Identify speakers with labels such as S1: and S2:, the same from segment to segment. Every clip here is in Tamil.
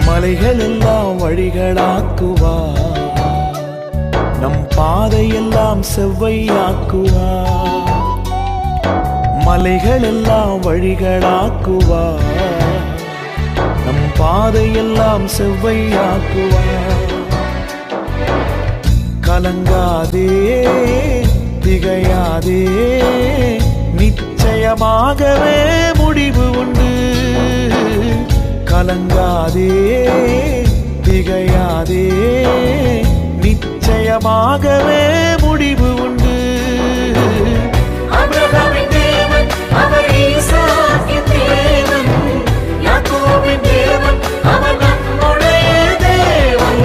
S1: மலைகளெல்லாம் வழிகளாக்குவார், நம் பாதையெல்லாம் செவ்வையாக்குவார். மலைகளெல்லாம் வழிகளாக்குவார், நம் பாதையெல்லாம் செவ்வையாக்குவார். கலங்காதே திகையாதே, நிச்சயமாகவே முடிவு உண்டு. கலங்காதே திகையாதே, நிச்சயமாகவே முடிவு உண்டு.
S2: ஆபிரகாமின் தேவன் அவர், ஈசாக்கின் தேவன், யாக்கோபின் தேவன் அவர் நம்முடைய தேவன்.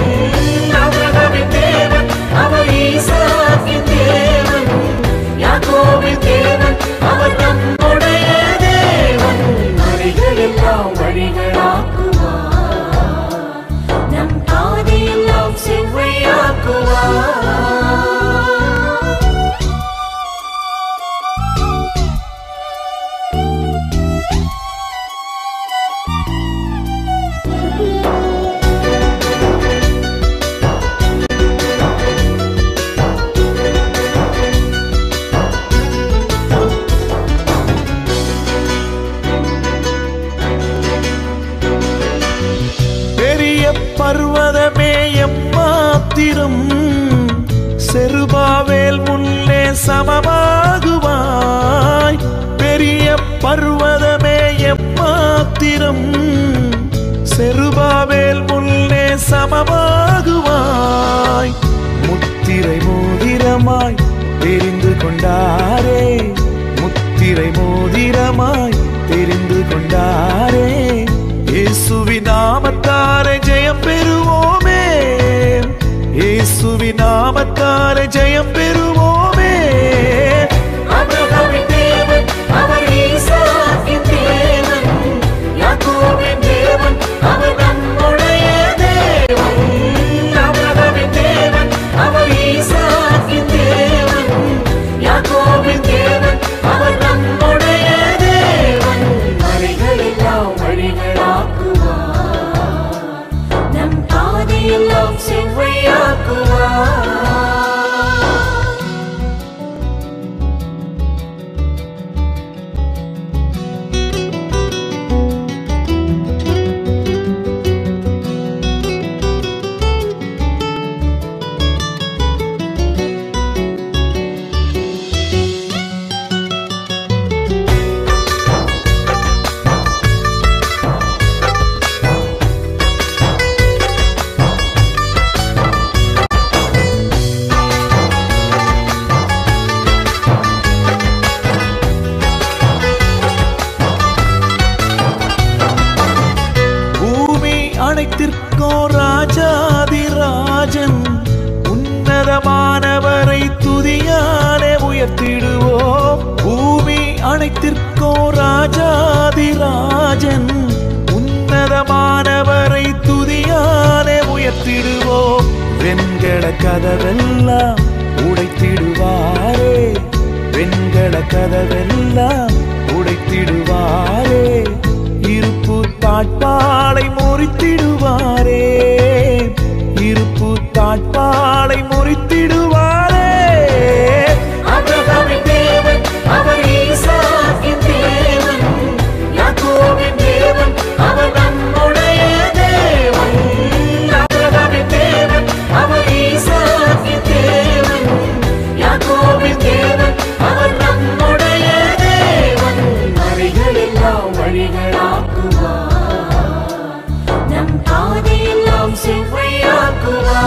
S2: ஆபிரகாமின் தேவன் அவர், ஈசாக்கின் தேவன், யாக்கோபின் தேவன் அவர் நம்முடைய தேவன். மலைகளெல்லாம் வழிகளாக்குவார், நம் பாதையெல்லாம் செவ்வையாக்குவார்.
S1: பர்வதமே எம்மாத்திரம், செருபாவேல் முன்னே சமமாகுவாய். பெரிய பர்வதமே எம்மாத்திரம், செருபாவேல் முன்னே சமமாகுவாய். முத்திரை மோதிரமாய் தெரிந்து கொண்டாரே, முத்திரை மோதிரமாய் தெரிந்து கொண்டாரே. இயேசுவின் நாமத்தாலே ஜெயம் பெறுவோமே, இயேசுவின் நாமத்தாலே ஜெயம் பெறுவோமே.
S2: ஆபிரகாமின் தேவன் அவர், ஈசாக்கின் தேவன், யாக்கோபின் தேவன் அவர் நம்முடைய தேவன். ஆபிரகாமின் தேவன் அவர், ஈசாக்கின் தேவன், யாக்கோபின் தேவன் அவர் நம்முடைய தேவன். மலைகளெல்லாம் வழிகளாக்குவார், நம் பாதையெல்லாம் செவ்வையாக்குவார்.
S1: அனைத்திற்கோ ராஜாதிராஜன், உன்னதமானவரை துதியாலே உயர்த்திடுவோம். பூமி அனைத்திற்கோ ராஜாதிராஜன், உன்னதமானவரை துதியாலே உயர்த்திடுவோம். வெண்கல கதவெல்லாம் உடைத்திடுவாரே, வெண்கல கதவெல்லாம் உடைத்திடுவாரே. இருப்பு தாட்பாளை முறித்திடுவாரே, இருப்பு தாட்பாளை முறித்திடுவாரே.
S2: ஆபிரகாமின் தேவன் அவர், ஈசாக்கின் தேவன், யாக்கோபின் தேவன் அவர் நம்முடைய தேவன். ஆபிரகாமின் தேவன் அவர், ஈசாக்கின் தேவன், யாக்கோபின் தேவன் அவர் நம்முடைய தேவன். மலைகளெல்லாம் வழிகளாக்குவார், நம் பாதையெல்லாம் செவ்வையாக்குவார்.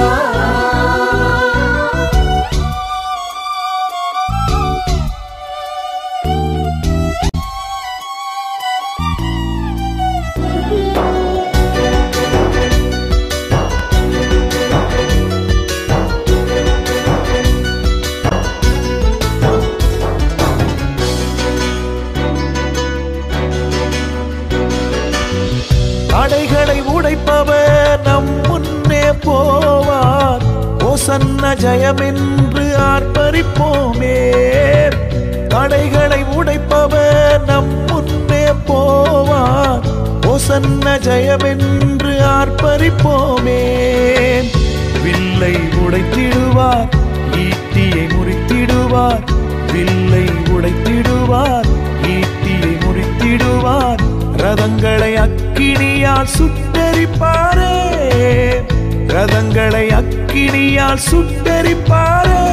S1: ஓசன்ன ஜெயம் என்று ஆர்ப்பரிப்போமே. தடைகளை உடைப்பவர் நம் முன்னே போவார். ஓசன்ன ஜெயம் என்று ஆர்ப்பரிப்போமே. வில்லை உடைத்திடுவார், ஈட்டியை முறித்திடுவார். வில்லை உடைத்திடுவார், ஈட்டியை முறித்திடுவார். ரதங்களை அக்கினியால் சுட்டெரிப்பாரே. ரதங்களை அக்கினியால் சுட்டெரிப்பாரே.